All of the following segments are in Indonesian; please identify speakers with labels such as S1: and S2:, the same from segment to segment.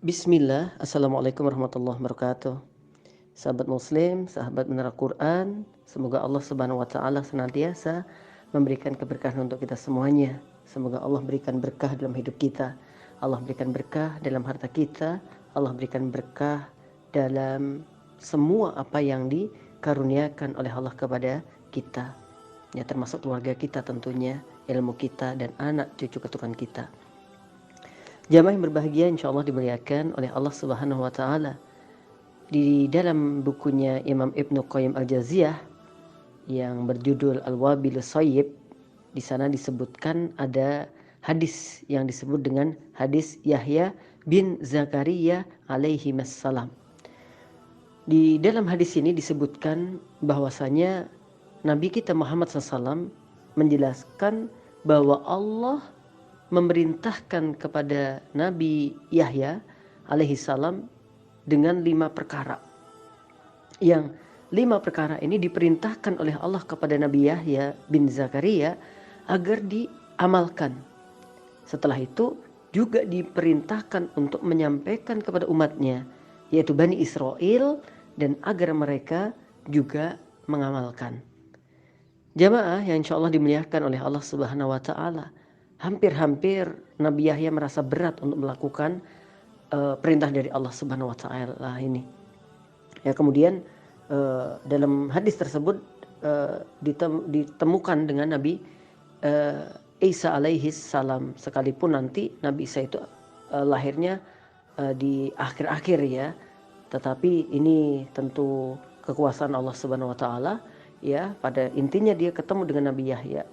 S1: Bismillah, Assalamualaikum warahmatullahi wabarakatuh. Sahabat muslim, sahabat menara Quran, semoga Allah subhanahu wa ta'ala senantiasa memberikan keberkahan untuk kita semuanya. Semoga Allah berikan berkah dalam hidup kita, Allah berikan berkah dalam harta kita, Allah berikan berkah dalam semua apa yang dikaruniakan oleh Allah kepada kita, ya, termasuk keluarga kita tentunya, ilmu kita, dan anak cucu keturunan kita. Jamaah yang berbahagia, insya Allah dimuliakan oleh Allah Subhanahu wa Ta'ala. Di dalam bukunya Imam Ibnu Qayyim Al-Jauziyah yang berjudul Al-Wabilus Shayyib, di sana disebutkan ada hadis yang disebut dengan hadis Yahya bin Zakaria alaihi wassalam. Di dalam hadis ini disebutkan bahwasanya Nabi kita Muhammad SAW menjelaskan bahwa Allah memerintahkan kepada Nabi Yahya alaihi salam dengan 5 perkara. Yang 5 perkara ini diperintahkan oleh Allah kepada Nabi Yahya bin Zakaria agar diamalkan. Setelah itu juga diperintahkan untuk menyampaikan kepada umatnya, yaitu Bani Israel, dan agar mereka juga mengamalkan. Jamaah yang insya Allah dimuliakan oleh Allah Subhanahu wa Ta'ala, hampir-hampir Nabi Yahya merasa berat untuk melakukan perintah dari Allah Subhanahu wa Ta'ala ini. Ya, kemudian dalam hadis tersebut ditemukan dengan Nabi Isa alaihi salam, sekalipun nanti Nabi Isa itu lahirnya di akhir-akhir, ya, tetapi ini tentu kekuasaan Allah Subhanahu wa Ta'ala, ya. Pada intinya dia ketemu dengan Nabi Yahya.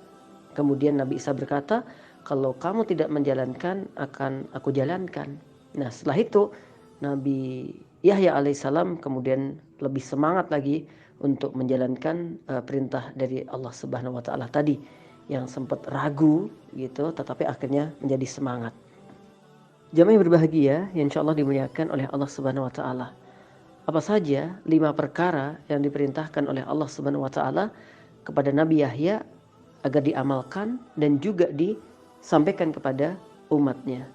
S1: Kemudian Nabi Isa berkata, kalau kamu tidak menjalankan, akan aku jalankan. Nah, setelah itu Nabi Yahya alaihissalam kemudian lebih semangat lagi untuk menjalankan perintah dari Allah Subhanahu wa Ta'ala tadi, yang sempat ragu gitu, tetapi akhirnya menjadi semangat. Jamaah yang berbahagia yang insya Allah dimuliakan oleh Allah Subhanahu wa Ta'ala, apa saja 5 perkara yang diperintahkan oleh Allah Subhanahu wa Ta'ala kepada Nabi Yahya agar diamalkan dan juga disampaikan kepada umatnya.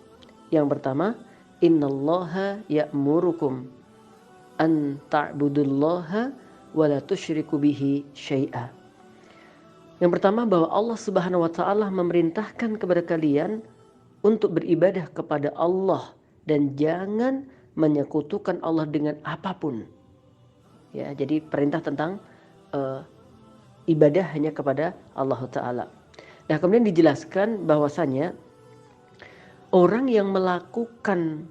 S1: Yang pertama, innallaha ya'murukum an ta'budullaha wa la tusyriku bihi syai'a. Yang pertama, bahwa Allah Subhanahu wa Ta'ala memerintahkan kepada kalian untuk beribadah kepada Allah dan jangan menyekutukan Allah dengan apapun. Ya, jadi perintah tentang ibadah hanya kepada Allah Ta'ala. Nah, kemudian dijelaskan bahwasanya orang yang melakukan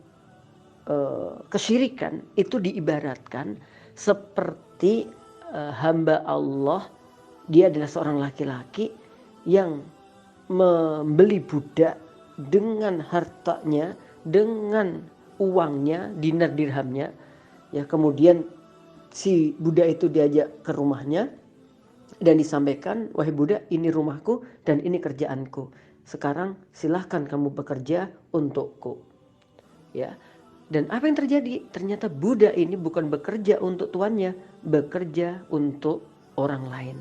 S1: kesyirikan itu diibaratkan seperti hamba Allah. Dia adalah seorang laki-laki yang membeli budak dengan hartanya, dengan uangnya, dinar dirhamnya, ya. Kemudian si budak itu diajak ke rumahnya dan disampaikan, wahai budak, ini rumahku dan ini kerjaanku. Sekarang silahkan kamu bekerja untukku. Ya. Dan apa yang terjadi? Ternyata budak ini bukan bekerja untuk tuannya, bekerja untuk orang lain.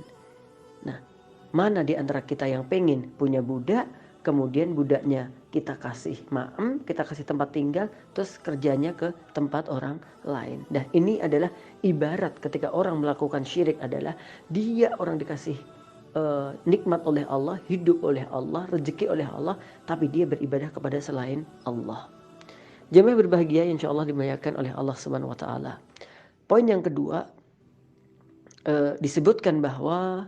S1: Nah, mana di antara kita yang pengen punya budak, kemudian budaknya kita kasih maem, kita kasih tempat tinggal, terus kerjanya ke tempat orang lain. Dan ini adalah ibarat ketika orang melakukan syirik, adalah dia orang dikasih nikmat oleh Allah, hidup oleh Allah, rezeki oleh Allah, tapi dia beribadah kepada selain Allah. Jemaah berbahagia insya Allah dimuliakan oleh Allah Subhanahu wa Ta'ala. Poin yang kedua, disebutkan bahwa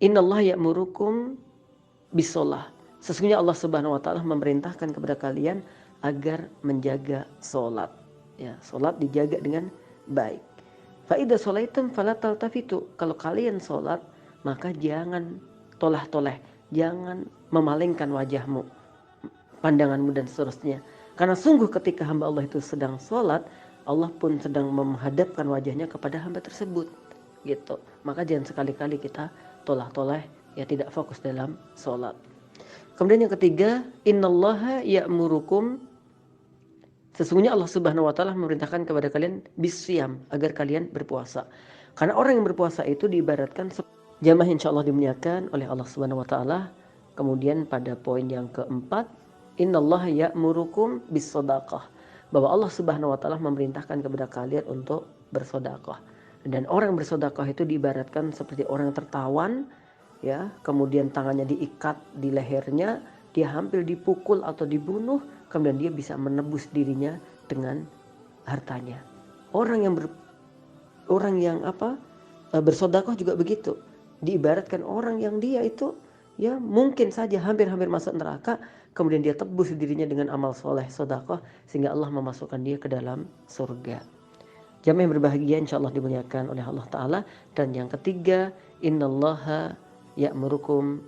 S1: innallaha ya'murukum bisolah. Sesungguhnya Allah Subhanahu wa Ta'ala memerintahkan kepada kalian agar menjaga solat. Ya, solat dijaga dengan baik. Fa idza sholaitum fala taltafitu. Kalau kalian solat, maka jangan tolah-toleh, jangan memalingkan wajahmu, pandanganmu, dan seterusnya. Karena sungguh ketika hamba Allah itu sedang solat, Allah pun sedang menghadapkan wajahnya kepada hamba tersebut, gitu. Maka jangan sekali-kali kita tolah-toleh, ya, tidak fokus dalam solat. Kemudian yang ketiga, innallaha ya'murukum, sesungguhnya Allah Subhanahu wa Ta'ala memerintahkan kepada kalian bisyam, agar kalian berpuasa. Karena orang yang berpuasa itu diibaratkan jamaah insya Allah dimuliakan oleh Allah Subhanahu wa Ta'ala. Kemudian pada poin yang keempat, Innallaha ya'murukum bis-shadaqah. Bahwa Allah Subhanahu wa taala memerintahkan kepada kalian untuk bersedekah. Dan orang bersedekah itu diibaratkan seperti orang yang tertawan, ya, kemudian tangannya diikat di lehernya, dia hampir dipukul atau dibunuh, kemudian dia bisa menebus dirinya dengan hartanya. Orang yang bersedekah juga begitu. Diibaratkan orang yang dia itu ya mungkin saja hampir-hampir masuk neraka, kemudian dia tebus dirinya dengan amal soleh sedekah sehingga Allah memasukkan dia ke dalam surga. Jamaah yang berbahagia, insyaallah dimuliakan oleh Allah Ta'ala. Dan yang ketiga, innallaha ya'murukum,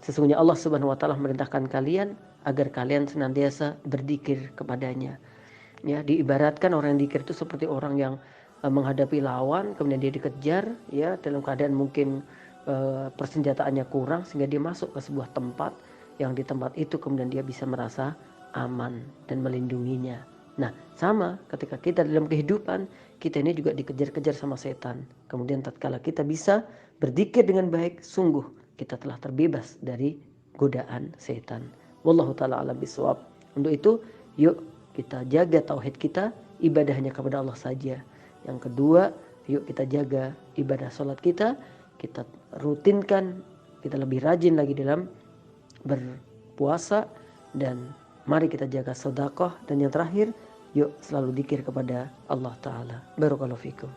S1: sesungguhnya Allah Subhanahu wa taala memerintahkan kalian agar kalian senantiasa berzikir kepadanya. Ya, diibaratkan orang yang zikir itu seperti orang yang menghadapi lawan, kemudian dia dikejar, ya, dalam keadaan mungkin persenjataannya kurang, sehingga dia masuk ke sebuah tempat yang di tempat itu kemudian dia bisa merasa aman dan melindunginya. Nah, sama ketika kita dalam kehidupan, kita ini juga dikejar-kejar sama setan. Kemudian tatkala kita bisa berzikir dengan baik, sungguh kita telah terbebas dari godaan setan. Wallahu taala alam bisawab. Untuk itu, yuk kita jaga tauhid kita, ibadahnya kepada Allah saja. Yang kedua, yuk kita jaga ibadah sholat kita rutinkan, kita lebih rajin lagi dalam berpuasa, dan mari kita jaga sedekah. Dan yang terakhir, yuk selalu dzikir kepada Allah Ta'ala. Barakallahu fikum.